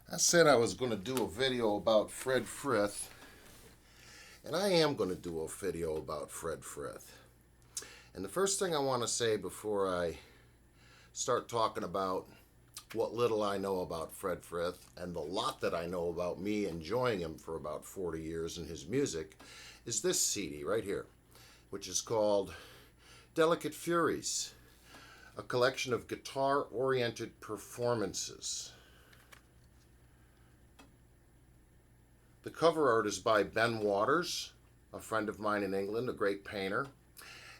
I said I was going to do a video about Fred Frith, and I am going to do a video about Fred Frith. And the first thing I want to say before I start talking about what little I know about Fred Frith and the lot that I know about me enjoying him for about 40 years and his music is this CD right here, which is called Delicate Furies, a collection of guitar-oriented performances. The cover art is by Ben Waters, a friend of mine in England, a great painter.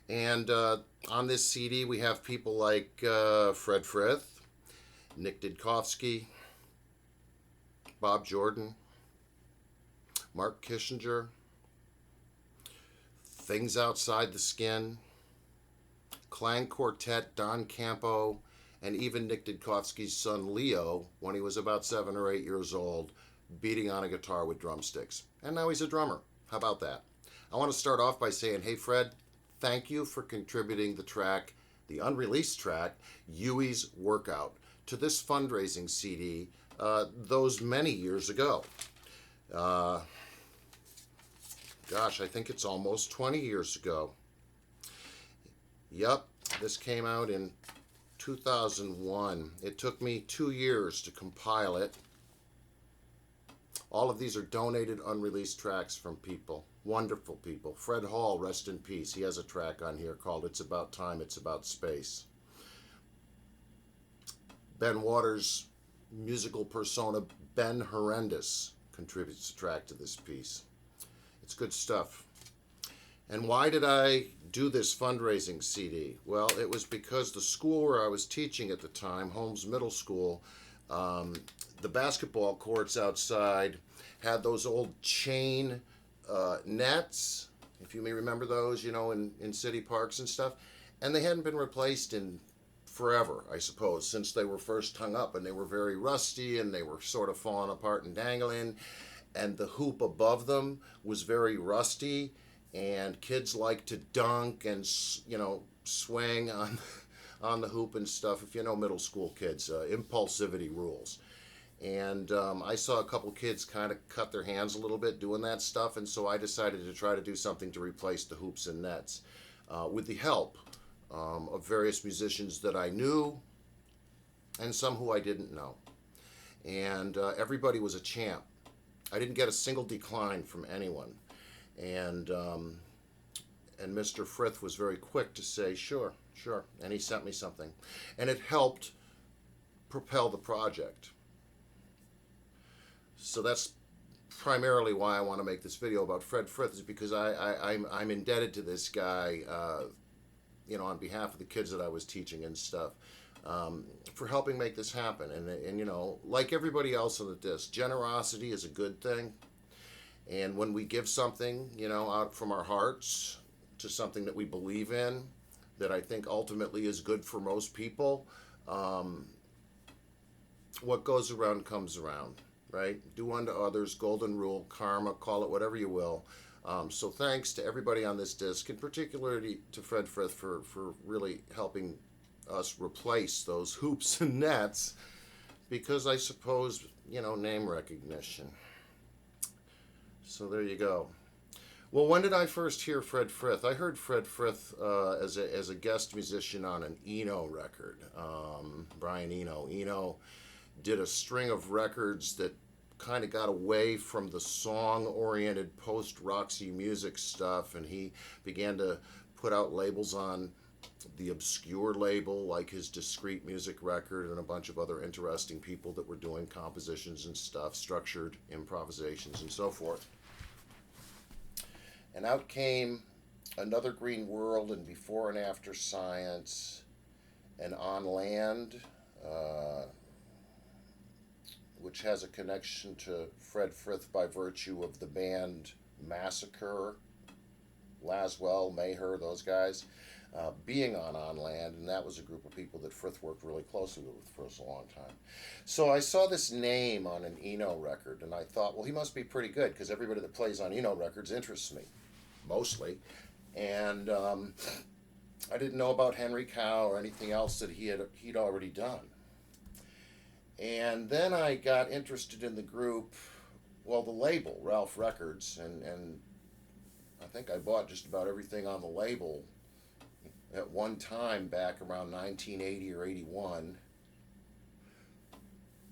And on this CD we have people like Fred Frith, Nick Didkovsky, Bob Jordan, Mark Kissinger, Things Outside the Skin, Clang Quartet, Don Campo, and even Nick Didkovsky's son Leo, when he was about 7 or 8 years old, beating on a guitar with drumsticks. And now he's a drummer. How about that? I want to start off by saying, hey Fred, thank you for contributing the track, the unreleased track, Huey's Workout, to this fundraising CD those many years ago. Gosh, I think it's almost 20 years ago. Yep, this came out in 2001. It took me 2 years to compile it. All of these are donated, unreleased tracks from people, wonderful people. Fred Hall, rest in peace. He has a track on here called It's About Time, It's About Space. Ben Waters' musical persona, Ben Horrendous, contributes a track to this piece. It's good stuff. And why did I do this fundraising CD? Well, it was because the school where I was teaching at the time, Holmes Middle School, the basketball courts outside had those old chain nets, if you may remember those, you know, in city parks and stuff. And they hadn't been replaced in forever, I suppose, since they were first hung up, and they were very rusty and they were sort of falling apart and dangling, and the hoop above them was very rusty, and kids like to dunk and, you know, swing on the hoop and stuff. If you know middle school kids, impulsivity rules. And I saw a couple kids kind of cut their hands a little bit doing that stuff, and so I decided to try to do something to replace the hoops and nets with the help of various musicians that I knew and some who I didn't know. And everybody was a champ. I didn't get a single decline from anyone. And Mr. Frith was very quick to say, sure, and he sent me something. And it helped propel the project. So that's primarily why I want to make this video about Fred Frith, is because I'm indebted to this guy, you know, on behalf of the kids that I was teaching and stuff, for helping make this happen. And you know, like everybody else on the disc, generosity is a good thing. And when we give something, you know, out from our hearts to something that we believe in, that I think ultimately is good for most people, what goes around comes around. Right? Do unto others, golden rule, karma, call it whatever you will. So thanks to everybody on this disc, and particularly to Fred Frith for really helping us replace those hoops and nets, because I suppose, you know, name recognition. So there you go. Well, when did I first hear Fred Frith? I heard Fred Frith as a guest musician on an Eno record. Brian Eno. Eno did a string of records that kind of got away from the song-oriented post-Roxy music stuff, and he began to put out labels on the Obscure label, like his Discreet Music record, and a bunch of other interesting people that were doing compositions and stuff, structured improvisations and so forth. And out came Another Green World and Before and After Science and On Land, which has a connection to Fred Frith by virtue of the band Massacre, Laswell, Maher, those guys, being on Land, and that was a group of people that Frith worked really closely with for a long time. So I saw this name on an Eno record, and I thought, well, he must be pretty good, because everybody that plays on Eno records interests me, mostly. And I didn't know about Henry Cow or anything else that he'd already done. And then I got interested in the group, well, the label, Ralph Records, and I think I bought just about everything on the label at one time back around 1980 or 81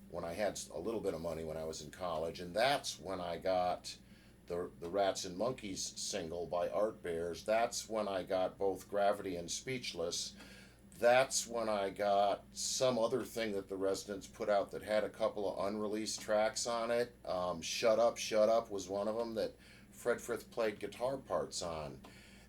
when I had a little bit of money when I was in college. And that's when I got the Rats and Monkeys single by Art Bears. That's when I got both Gravity and Speechless. That's when I got some other thing that the Residents put out that had a couple of unreleased tracks on it. Shut Up, Shut Up was one of them that Fred Frith played guitar parts on.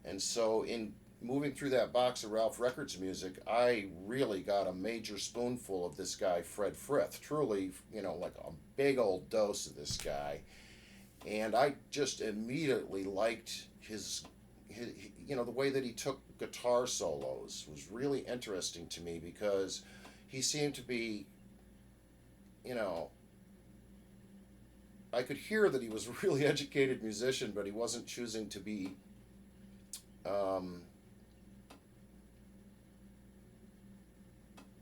And so in moving through that box of Ralph Records music, I really got a major spoonful of this guy, Fred Frith. Truly, like a big old dose of this guy. And I just immediately liked his the way that he took guitar solos was really interesting to me, because he seemed to be, I could hear that he was a really educated musician, but he wasn't choosing to be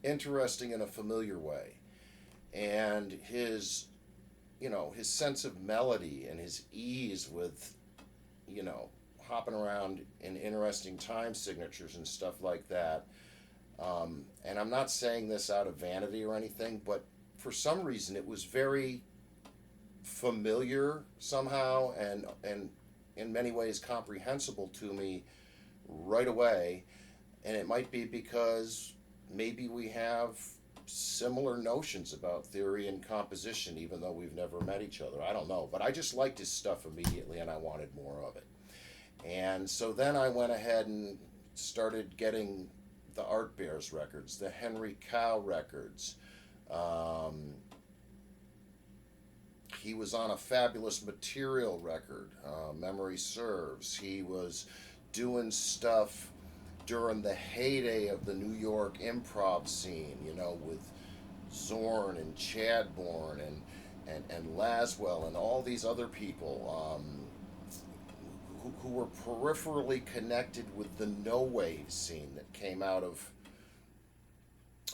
interesting in a familiar way. And his sense of melody and his ease with, hopping around in interesting time signatures and stuff like that. And I'm not saying this out of vanity or anything, but for some reason it was very familiar somehow, and in many ways comprehensible to me right away. And it might be because maybe we have similar notions about theory and composition, even though we've never met each other. I don't know, but I just liked his stuff immediately, and I wanted more of it. And so then I went ahead and started getting the Art Bears records, the Henry Cow records. He was on a Fabulous Material record, Memory Serves. He was doing stuff during the heyday of the New York improv scene, with Zorn and Chadbourne and Laswell and all these other people who were peripherally connected with the no-wave scene that came out of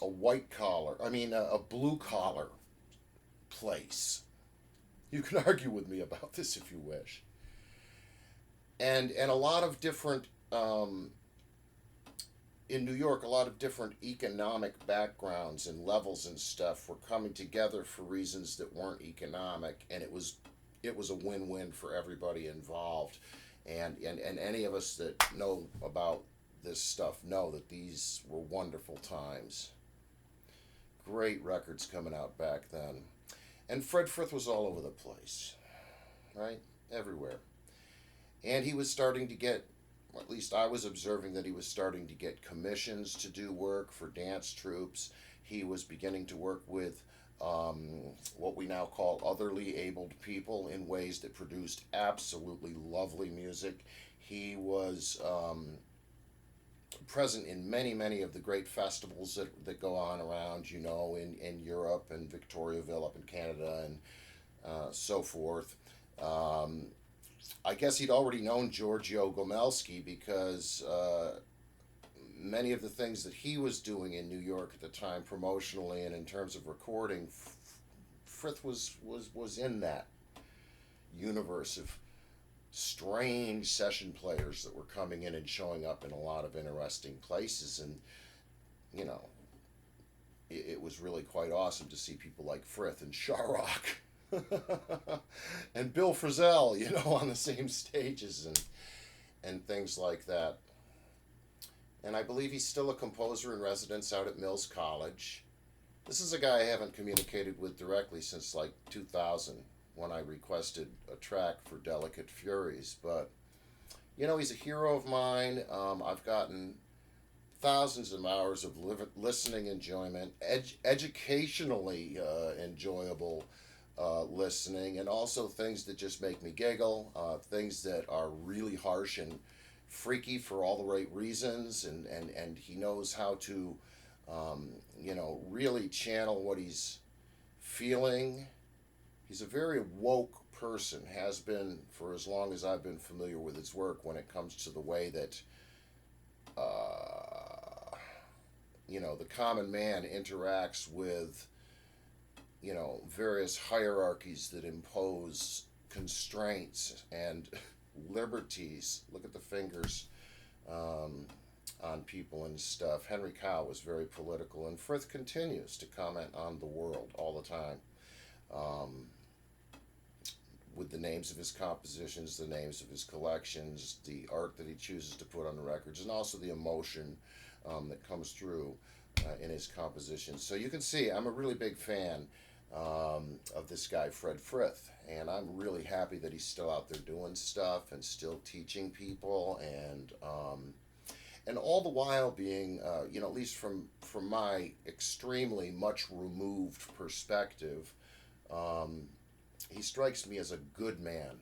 a blue-collar place. You can argue with me about this if you wish. And a lot of different... in New York, a lot of different economic backgrounds and levels and stuff were coming together for reasons that weren't economic, and it was a win-win for everybody involved. And any of us that know about this stuff know that these were wonderful times. Great records coming out back then. And Fred Frith was all over the place, right? Everywhere. And he was starting to get, or at least I was observing that he was starting to get commissions to do work for dance troupes. He was beginning to work with what we now call otherly abled people in ways that produced absolutely lovely music. He was present in many of the great festivals that go on around, in Europe and Victoriaville up in Canada and so forth. I guess he'd already known Giorgio Gomelski, because many of the things that he was doing in New York at the time, promotionally and in terms of recording, Frith was in that universe of strange session players that were coming in and showing up in a lot of interesting places. And, it was really quite awesome to see people like Frith and Sharrock and Bill Frisell, on the same stages and things like that. And I believe he's still a composer in residence out at Mills College. This is a guy I haven't communicated with directly since like 2000, when I requested a track for Delicate Furies. But, he's a hero of mine. I've gotten thousands of hours of listening enjoyment, educationally enjoyable listening, and also things that just make me giggle, things that are really harsh and freaky for all the right reasons, and he knows how to really channel what he's feeling. He's a very woke person, has been for as long as I've been familiar with his work, when it comes to the way that the common man interacts with various hierarchies that impose constraints and liberties. Look at the fingers on people and stuff. Henry Cow was very political, and Frith continues to comment on the world all the time. With the names of his compositions, the names of his collections, the art that he chooses to put on the records, and also the emotion that comes through in his compositions. So you can see I'm a really big fan of this guy, Fred Frith, and I'm really happy that he's still out there doing stuff and still teaching people, and all the while being, at least from my extremely much removed perspective, he strikes me as a good man.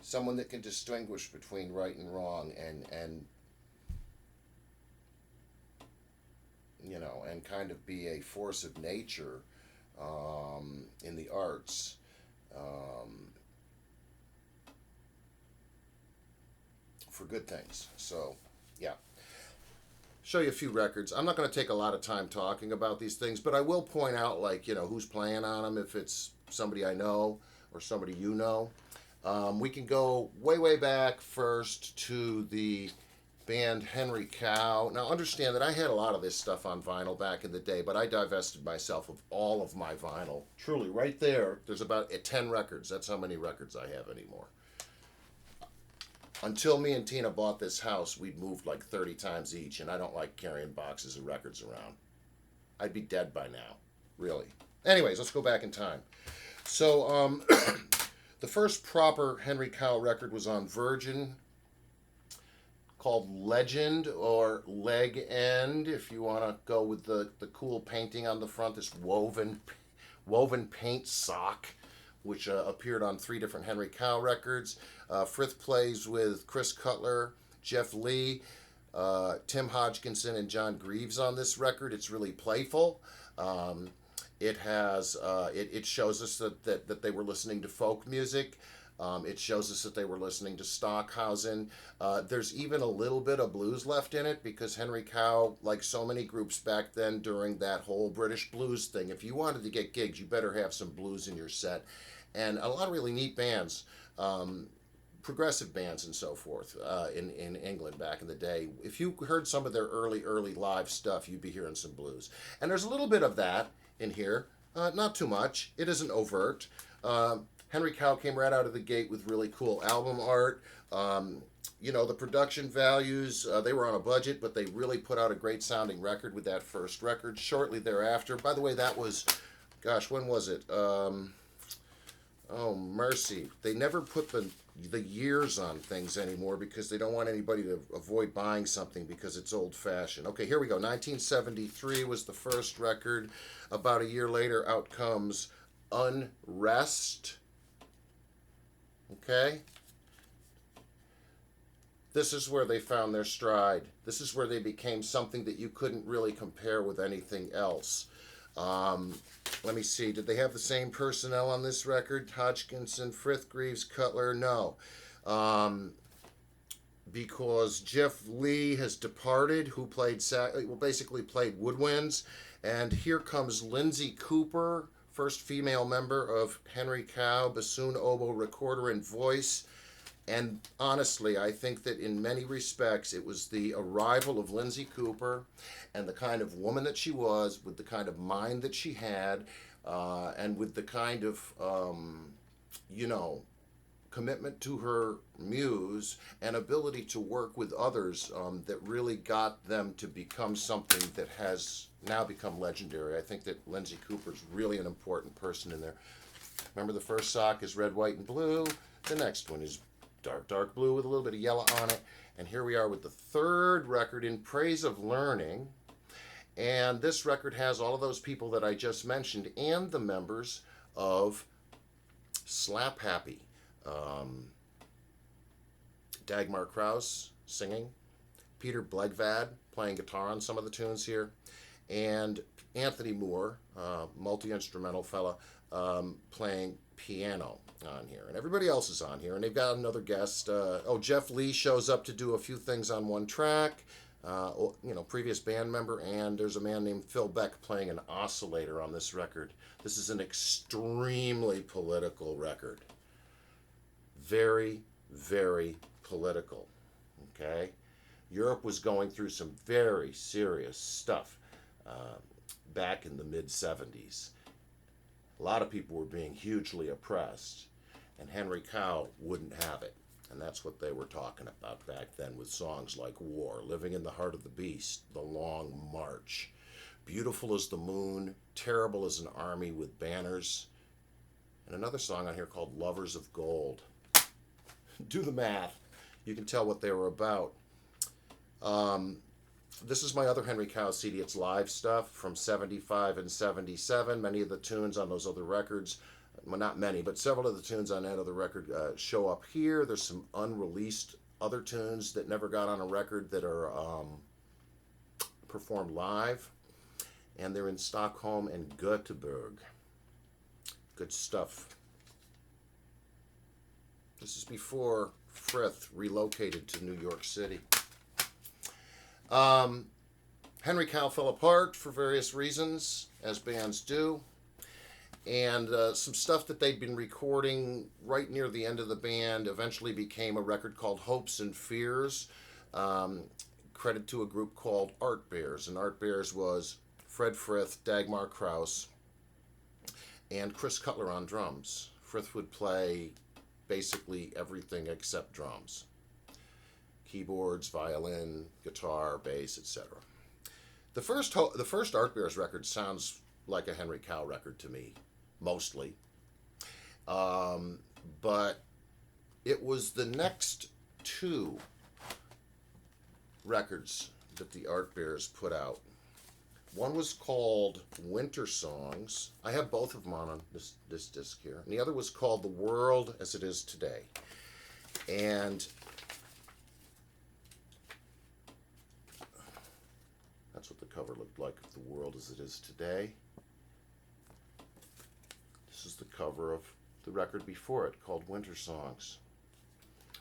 Someone that can distinguish between right and wrong, and kind of be a force of nature in the arts. For good things. So, yeah. Show you a few records. I'm not going to take a lot of time talking about these things, but I will point out, who's playing on them, if it's somebody I know or somebody you know. We can go way back first to the band Henry Cow. Now, understand that I had a lot of this stuff on vinyl back in the day, but I divested myself of all of my vinyl. Truly, right there's about 10 records. That's how many records I have anymore. Until me and Tina bought this house, we'd moved like 30 times each, and I don't like carrying boxes of records around. I'd be dead by now, really. Anyways, let's go back in time. So, the first proper Henry Cow record was on Virgin, called Legend, or Leg End, if you want to go with the cool painting on the front, this woven paint sock, which appeared on 3 different Henry Cow records. Frith plays with Chris Cutler, Jeff Lee, Tim Hodgkinson, and John Greaves on this record. It's really playful. It has it shows us that they were listening to folk music. It shows us that they were listening to Stockhausen. There's even a little bit of blues left in it, because Henry Cow, like so many groups back then during that whole British blues thing, if you wanted to get gigs, you better have some blues in your set. And a lot of really neat bands, progressive bands and so forth, in England back in the day. If you heard some of their early live stuff, you'd be hearing some blues. And there's a little bit of that in here, not too much. It isn't overt. Henry Cow came right out of the gate with really cool album art. The production values, they were on a budget, but they really put out a great sounding record with that first record. Shortly thereafter, by the way, that was, gosh, when was it? Oh, mercy. They never put the years on things anymore, because they don't want anybody to avoid buying something because it's old-fashioned. Okay, here we go. 1973 was the first record. About a year later, out comes Unrest. Okay? This is where they found their stride. This is where they became something that you couldn't really compare with anything else. Let me see. Did they have the same personnel on this record? Hodgkinson, Frith, Greaves, Cutler? No. Because Jeff Lee has departed, who basically played woodwinds. And here comes Lindsay Cooper, first female member of Henry Cow, bassoon, oboe, recorder, and voice. And honestly, I think that in many respects, it was the arrival of Lindsay Cooper and the kind of woman that she was, with the kind of mind that she had, and with the kind of, commitment to her muse and ability to work with others, that really got them to become something that has now become legendary. I think that Lindsay Cooper's really an important person in there. Remember, the first sock is red, white, and blue. The next one is dark blue with a little bit of yellow on it. And here we are with the third record, In Praise of Learning. And this record has all of those people that I just mentioned and the members of Slap Happy. Dagmar Krause singing, Peter Blegvad playing guitar on some of the tunes here, and Anthony Moore, multi-instrumental fella, playing piano on here. And everybody else is on here, and they've got another guest. Jeff Lee shows up to do a few things on one track. previous band member, and there's a man named Phil Beck playing an oscillator on this record. This is an extremely political record. Very, very political. Okay? Europe was going through some very serious stuff back in the mid-70s. A lot of people were being hugely oppressed, and Henry Cow wouldn't have it. And that's what they were talking about back then with songs like War, Living in the Heart of the Beast, The Long March, Beautiful as the Moon, Terrible as an Army with Banners, and another song on here called Lovers of Gold. Do the math. You can tell what they were about. This is my other Henry Cow CD. It's live stuff from 75 and 77. Many of the tunes on those other records, well, not many, but several of the tunes on that other record show up here. There's some unreleased other tunes that never got on a record that are performed live. And they're in Stockholm and Göteborg. Good stuff. This is before Frith relocated to New York City. Henry Cow fell apart for various reasons, as bands do. And some stuff that they'd been recording right near the end of the band eventually became a record called Hopes and Fears, credit to a group called ARTE Bears. And ARTE Bears was Fred Frith, Dagmar Krause, and Chris Cutler on drums. Frith would play basically everything except drums. Keyboards, violin, guitar, bass, etc. The first ARTE Bears record sounds like a Henry Cow record to me, mostly. But it was the next two records that the ARTE Bears put out. One was called Winter Songs. I have both of them on this disc here. And the other was called The World as It Is Today. And that's what the cover looked like of The World as It Is Today. This is the cover of the record before it, called Winter Songs.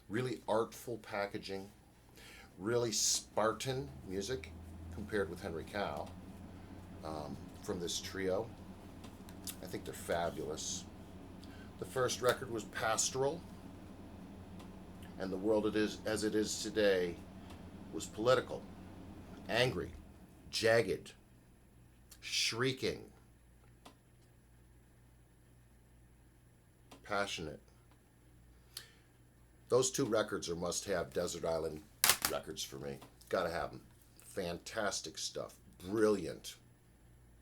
Really artful packaging, really Spartan music compared with Henry Cow from this trio. I think they're fabulous. The first record was Pastoral, and The World as It Is Today was political, angry, jagged, shrieking, passionate. Those two records are must-have Desert Island records for me. Gotta have them. Fantastic stuff. Brilliant.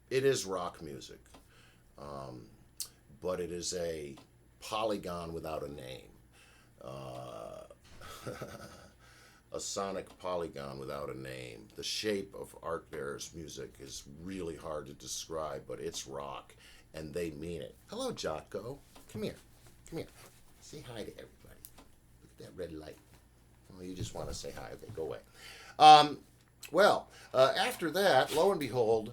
It is rock music, but it is a polygon without a name. A sonic polygon without a name. The shape of ARTE Bears music is really hard to describe, but it's rock, and they mean it. Hello, Jocko. Come here. Come here. Say hi to everybody. Look at that red light. Oh, you just want to say hi. Okay, go away. After that, lo and behold,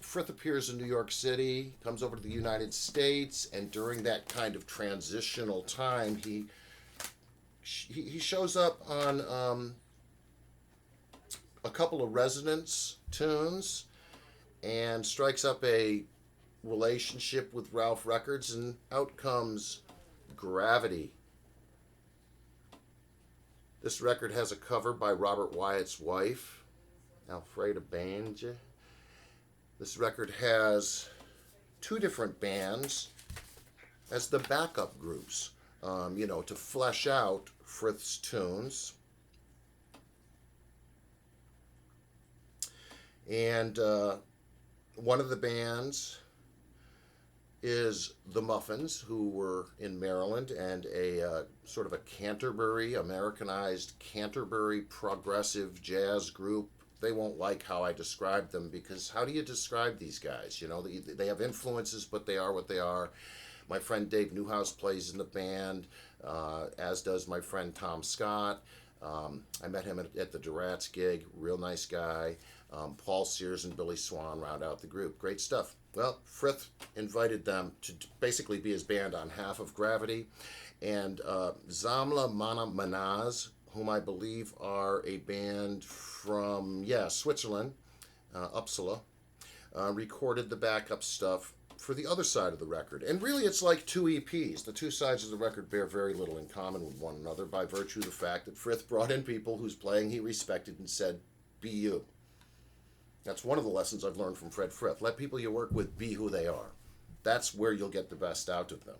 Frith appears in New York City, comes over to the United States, and during that kind of transitional time, he shows up on a couple of Resonance tunes and strikes up a relationship with Ralph Records, and out comes Gravity. This record has a cover by Robert Wyatt's wife, Alfreda Banje. This record has two different bands as the backup groups, to flesh out Frith's tunes. And one of the bands is the Muffins, who were in Maryland, and a sort of a Canterbury, Americanized Canterbury progressive jazz group. They won't like how I describe them, because how do you describe these guys? They have influences, but they are what they are. My friend Dave Newhouse plays in the band, as does my friend Tom Scott. I met him at the Durats gig. Real nice guy. Paul Sears and Billy Swan round out the group. Great stuff. Well, Frith invited them to basically be his band on half of Gravity. And Zamla Mana Manaz, whom I believe are a band from, Switzerland, Uppsala, recorded the backup stuff for the other side of the record. And really, it's like two EPs. The two sides of the record bear very little in common with one another by virtue of the fact that Frith brought in people whose playing he respected and said, be you. That's one of the lessons I've learned from Fred Frith. Let people you work with be who they are. That's where you'll get the best out of them.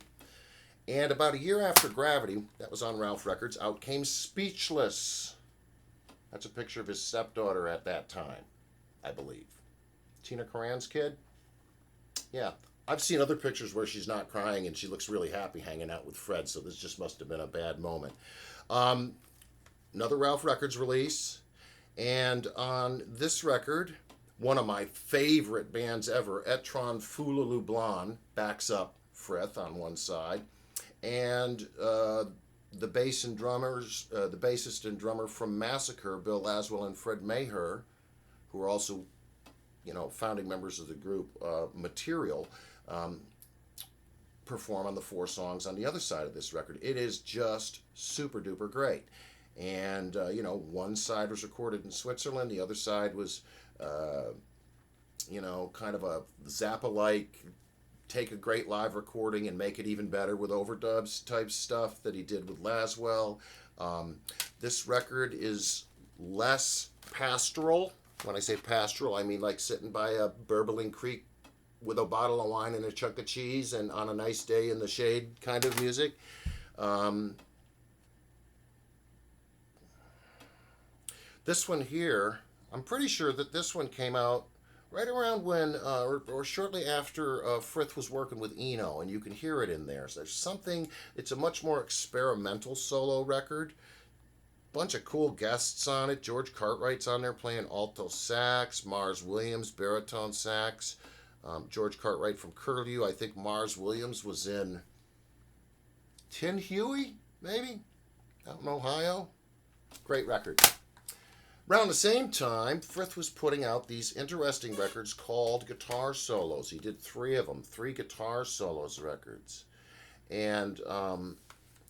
And about a year after Gravity, that was on Ralph Records, out came Speechless. That's a picture of his stepdaughter at that time, I believe. Tina Karan's kid? Yeah. I've seen other pictures where she's not crying and she looks really happy hanging out with Fred, so this just must have been a bad moment. Another Ralph Records release. And on this record, one of my favorite bands ever, Etron Fou Leloublan, backs up Frith on one side. And the bassist and drummer from Massacre, Bill Laswell and Fred Maher, who are also, founding members of the group Material, perform on the four songs on the other side of this record. It is just super duper great. And, one side was recorded in Switzerland, the other side was, kind of a Zappa-like, take a great live recording and make it even better with overdubs type stuff that he did with Laswell. This record is less pastoral. When I say pastoral, I mean like sitting by a burbling creek with a bottle of wine and a chunk of cheese and on a nice day in the shade kind of music. This one here, I'm pretty sure that this one came out right around when, or shortly after Frith was working with Eno, and you can hear it in there. So there's something, it's a much more experimental solo record. Bunch of cool guests on it. George Cartwright's on there playing alto sax, Mars Williams, baritone sax. George Cartwright from Curlew. I think Mars Williams was in Tin Huey, maybe? Out in Ohio. Great record. Around the same time, Frith was putting out these interesting records called Guitar Solos. He did 3 of them, 3 Guitar Solos records. And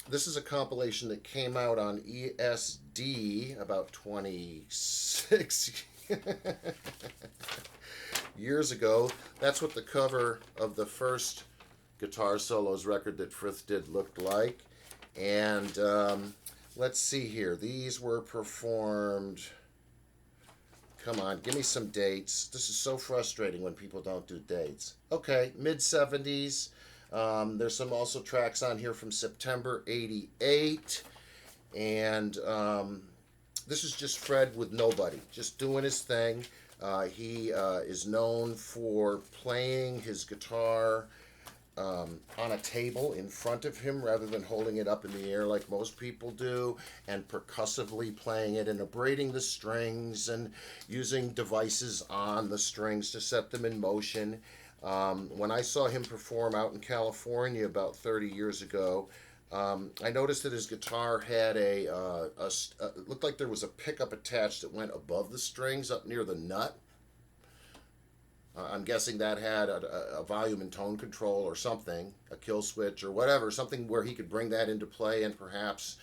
this is a compilation that came out on ESD about 26 years ago. That's what the cover of the first Guitar Solos record that Frith did looked like. And let's see here. These were performed... Come on, give me some dates. This is so frustrating when people don't do dates. Okay, mid-70s. There's some also tracks on here from September 88. And this is just Fred with nobody, just doing his thing. He is known for playing his guitar on a table in front of him rather than holding it up in the air like most people do, and percussively playing it and abrading the strings and using devices on the strings to set them in motion. When I saw him perform out in California about 30 years ago, I noticed that his guitar had it looked like there was a pickup attached that went above the strings up near the nut. I'm guessing that had a volume and tone control or something, a kill switch or whatever, something where he could bring that into play and perhaps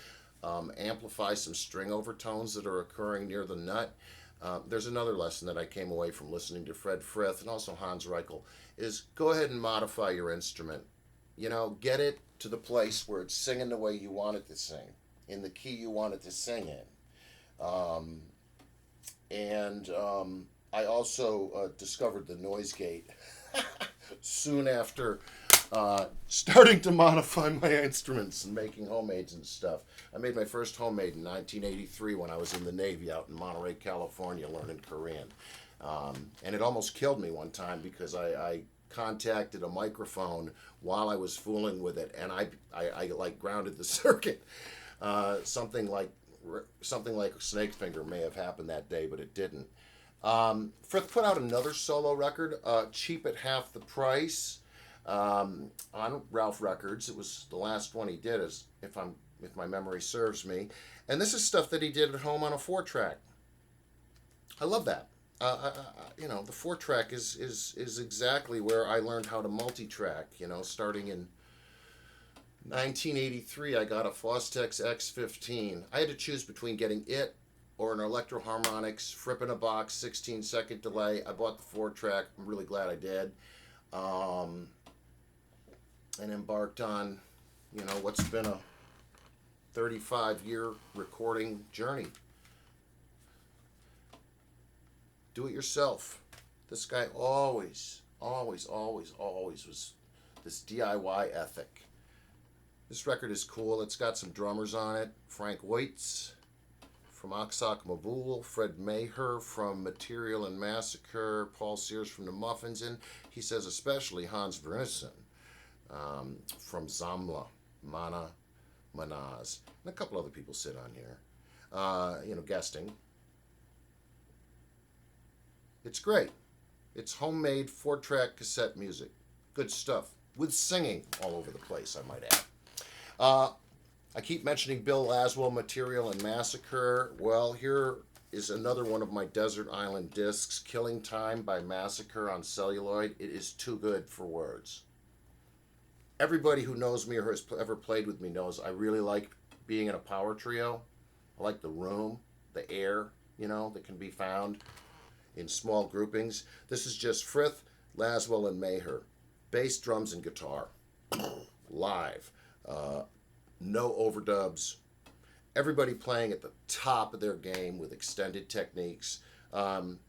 amplify some string overtones that are occurring near the nut. There's another lesson that I came away from listening to Fred Frith and also Hans Reichel, is go ahead and modify your instrument. Get it to the place where it's singing the way you want it to sing, in the key you want it to sing in. I also discovered the noise gate soon after starting to modify my instruments and making homemades and stuff. I made my first homemade in 1983 when I was in the Navy out in Monterey, California, learning Korean. And it almost killed me one time because I contacted a microphone while I was fooling with it, and I like grounded the circuit. Something like a snake finger may have happened that day, but it didn't. Frith put out another solo record, cheap at half the price, on Ralph Records. It was the last one he did, if my memory serves me. And this is stuff that he did at home on a 4-track. I love that. The 4-track is exactly where I learned how to multi-track. Starting in 1983, I got a Fostex X15. I had to choose between getting it or an Electro Harmonix Fripp in a Box 16-second delay. I bought the 4-track. I'm really glad I did. And embarked on, what's been a 35-year recording journey. Do it yourself. This guy always was this DIY ethic. This record is cool. It's got some drummers on it. Frank Waits from Aksak Mabul, Fred Maher from Material and Massacre, Paul Sears from the Muffins, and he says especially Hans Verneussen from Zamla, Mana, Manaz, and a couple other people sit on here, guesting. It's great. It's homemade 4-track cassette music. Good stuff. With singing all over the place, I might add. I keep mentioning Bill Laswell, Material and Massacre. Well, here is another one of my Desert Island discs, Killing Time by Massacre on celluloid. It is too good for words. Everybody who knows me or has ever played with me knows I really like being in a power trio. I like the room, the air, that can be found in small groupings. This is just Frith, Laswell, and Maher. Bass, drums, and guitar. Live. No overdubs. Everybody playing at the top of their game with extended techniques. I'm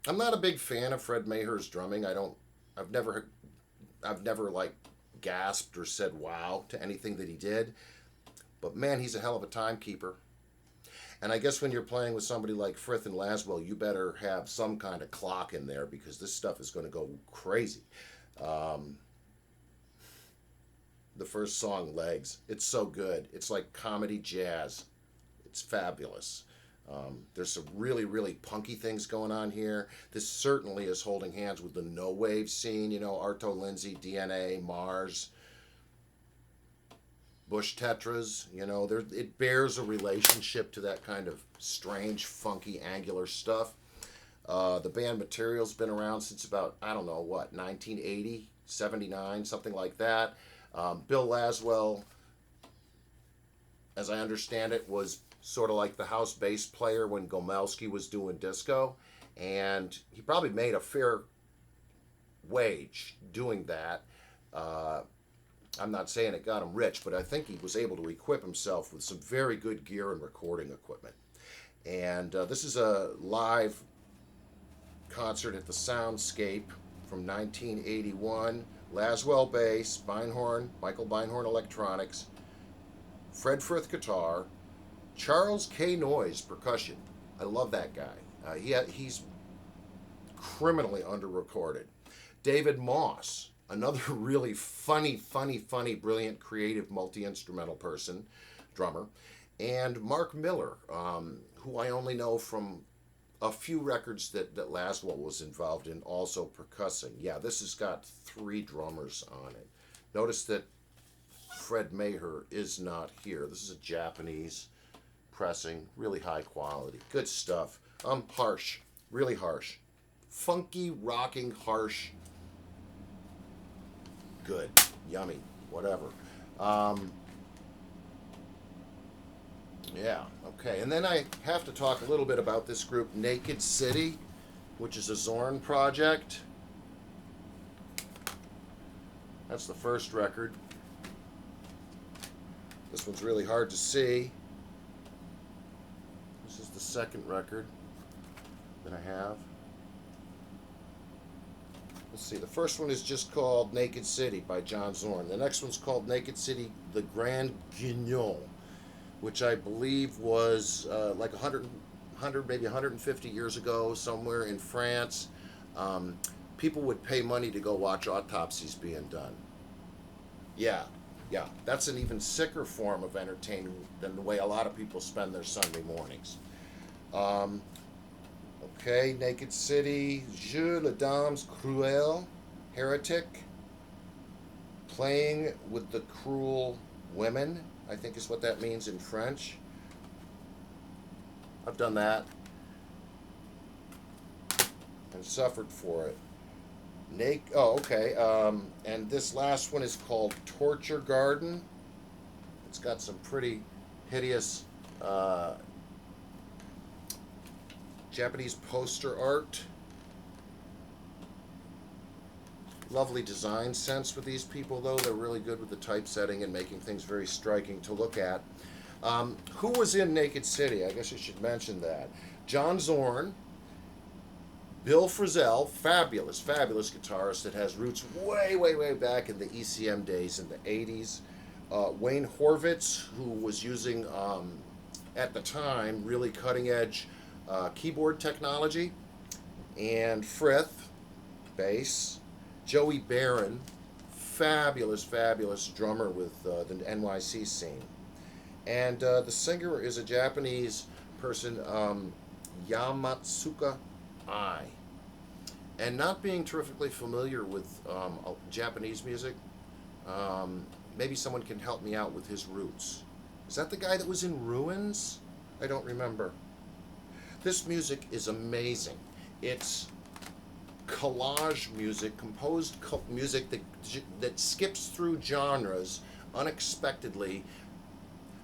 not a big fan of Fred Maher's drumming. I've never like gasped or said wow to anything that he did. But man, he's a hell of a timekeeper. And I guess when you're playing with somebody like Frith and Laswell, you better have some kind of clock in there because this stuff is going to go crazy. The first song, Legs, it's so good. It's like comedy jazz. It's fabulous. There's some really, really punky things going on here. This certainly is holding hands with the no-wave scene, Arto Lindsay, DNA, Mars, Bush Tetras, it bears a relationship to that kind of strange, funky, angular stuff. The band Material's been around since about, 1980, 79, something like that. Bill Laswell, as I understand it, was sort of like the house bass player when Gomelski was doing disco, and he probably made a fair wage doing that. I'm not saying it got him rich, but I think he was able to equip himself with some very good gear and recording equipment. And this is a live concert at the Soundscape from 1981. Laswell bass, Michael Beinhorn electronics, Fred Frith guitar, Charles K. Noyes percussion. I love that guy. He's criminally under-recorded. David Moss, another really funny, brilliant, creative, multi-instrumental person, drummer, and Mark Miller, who I only know from a few records that Laswell was involved in, also percussing. Yeah, this has got 3 drummers on it. Notice that Fred Maher is not here. This is a Japanese pressing, really high quality. Good stuff. Harsh, really harsh. Funky, rocking, harsh. Good, yummy, whatever. Yeah, okay. And then I have to talk a little bit about this group, Naked City, which is a Zorn project. That's the first record. This one's really hard to see. This is the second record that I have. Let's see, the first one is just called Naked City by John Zorn. The next one's called Naked City, The Grand Guignol, which I believe was like 100, maybe 150 years ago, somewhere in France. People would pay money to go watch autopsies being done. Yeah, that's an even sicker form of entertainment than the way a lot of people spend their Sunday mornings. Okay, Naked City, Jeux les Dames Cruelles, Heretic, Playing with the Cruel Women, I think is what that means in French. I've done that and suffered for it. Oh, okay. And this last one is called Torture Garden. It's got some pretty hideous Japanese poster art. Lovely design sense with these people, though. They're really good with the typesetting and making things very striking to look at. Who was in Naked City? I guess I should mention that. John Zorn, Bill Frisell, fabulous, fabulous guitarist that has roots way, way, way back in the ECM days in the 80s. Wayne Horvitz, who was using, at the time, really cutting-edge keyboard technology. And Frith, bass. Joey Barron, fabulous, fabulous drummer with the NYC scene. And the singer is a Japanese person, Yamatsuka Ai. And not being terrifically familiar with Japanese music, maybe someone can help me out with his roots. Is that the guy that was in Ruins? I don't remember. This music is amazing. It's collage music, composed music that skips through genres unexpectedly.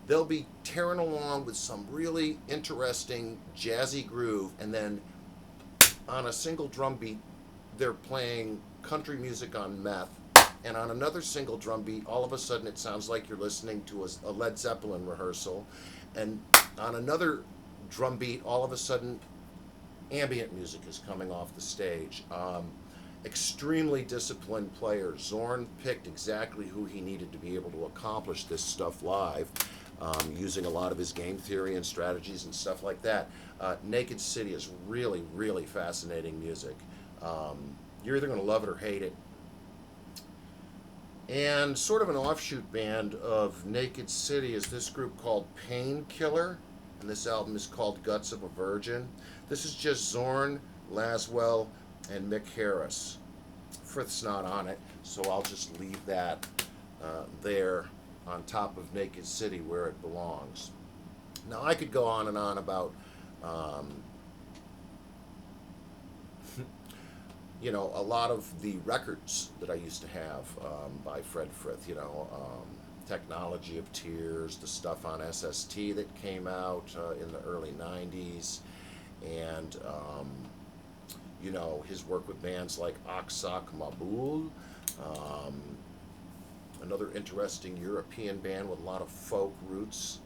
They'll be tearing along with some really interesting jazzy groove, and then on a single drum beat, they're playing country music on meth, and on another single drum beat, all of a sudden it sounds like you're listening to a Led Zeppelin rehearsal, and on another drum beat, all of a sudden ambient music is coming off the stage. Extremely disciplined players. Zorn picked exactly who he needed to be able to accomplish this stuff live, using a lot of his game theory and strategies and stuff like that. Naked City is really, really fascinating music. You're either going to love it or hate it. And sort of an offshoot band of Naked City is this group called Painkiller, and this album is called Guts of a Virgin. This is just Zorn, Laswell, and Mick Harris. Frith's not on it, so I'll just leave that there on top of Naked City where it belongs. Now I could go on and on about you know, a lot of the records that I used to have by Fred Frith, you know, Technology of Tears, the stuff on SST that came out in the early 90s, and you know, his work with bands like Aksak Mabul, another interesting European band with a lot of folk roots.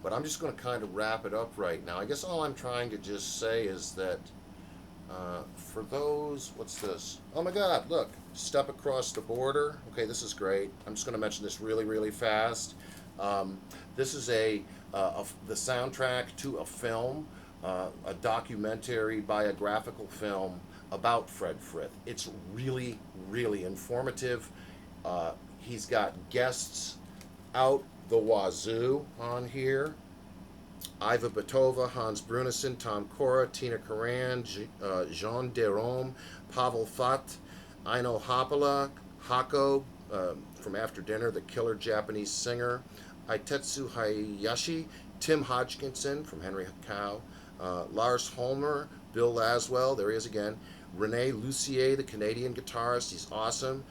But I'm just going to kind of wrap it up right now. I guess all I'm trying to just say is that for those, what's this? Oh my God, look, Step Across the Border. Okay, this is great. I'm just going to mention this really, really fast. This is the soundtrack to a film, a documentary biographical film about Fred Frith. It's really, really informative. He's got guests out the wazoo on here. Iva Bittová, Hans Brunison, Tom Cora, Tina Karan, Jean Derome, Pavel Fat, Aino Hapala, Hako from After Dinner, the killer Japanese singer, Aitetsu Hayashi, Tim Hodgkinson from Henry Cow, Lars Hollmer, Bill Laswell, there he is again, Rene Lucier, the Canadian guitarist, he's awesome,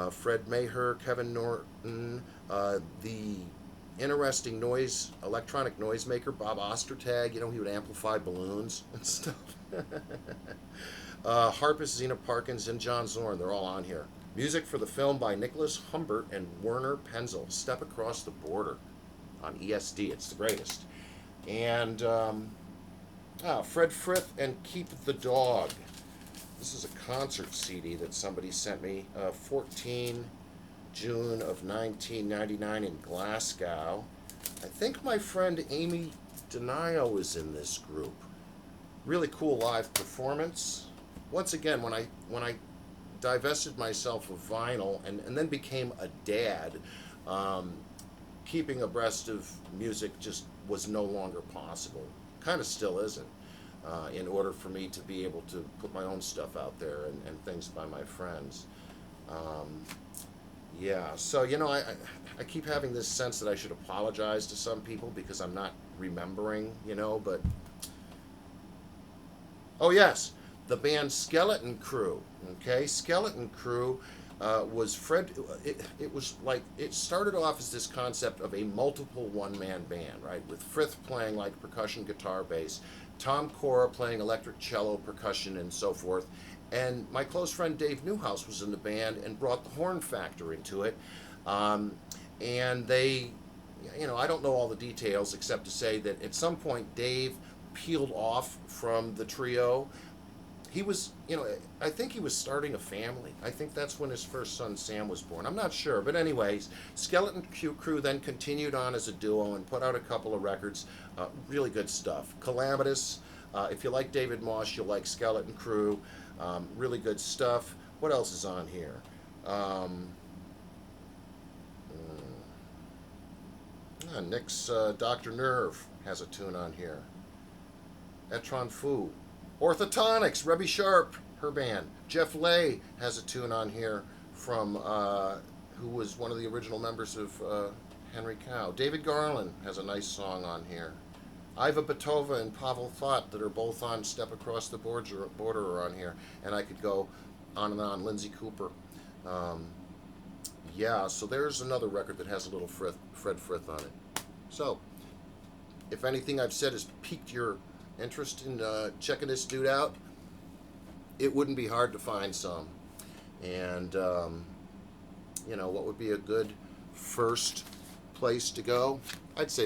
Fred Maher, Kevin Norton, the interesting electronic noisemaker Bob Ostertag, you know, he would amplify balloons and stuff. Harpist Zena Parkins and John Zorn, they're all on here. Music for the film by Nicholas Humbert and Werner Penzel, Step Across the Border on ESD, it's the greatest. And Fred Frith and Keep the Dog. This is a concert CD that somebody sent me, 14 June of 1999 in Glasgow. I think my friend Amy Denio is in this group. Really cool live performance. Once again, when I divested myself of vinyl and then became a dad, keeping abreast of music just was no longer possible. Kind of still isn't. In order for me to be able to put my own stuff out there and things by my friends. Yeah, so, you know, I keep having this sense that I should apologize to some people because I'm not remembering, you know, but... Oh, yes, the band Skeleton Crew. Okay, Skeleton Crew was Fred. It started off as this concept of a multiple one-man band, right? With Frith playing like percussion, guitar, bass, Tom Cora playing electric cello, percussion, and so forth. And my close friend Dave Newhouse was in the band and brought the horn factor into it. And they, I don't know all the details except to say that at some point Dave peeled off from the trio. He was, I think he was starting a family. I think that's when his first son Sam was born. I'm not sure, but anyways, Skeleton Crew then continued on as a duo and put out a couple of records. Really good stuff. Calamitous. If you like David Moss, you'll like Skeleton Crew. Really good stuff. What else is on here? Nick's Dr. Nerve has a tune on here. Etron Fou. Orthotonics, Rebby Sharp, her band. Jeff Lay has a tune on here from who was one of the original members of Henry Cow. David Garland has a nice song on here. Iva Bittová and Pavel Thought, that are both on Step Across the Border, are on here. And I could go on and on. Lindsay Cooper. Yeah, so there's another record that has a little Fred Frith on it. So, if anything I've said has piqued your interest in checking this dude out, it wouldn't be hard to find some. And, what would be a good first place to go? I'd say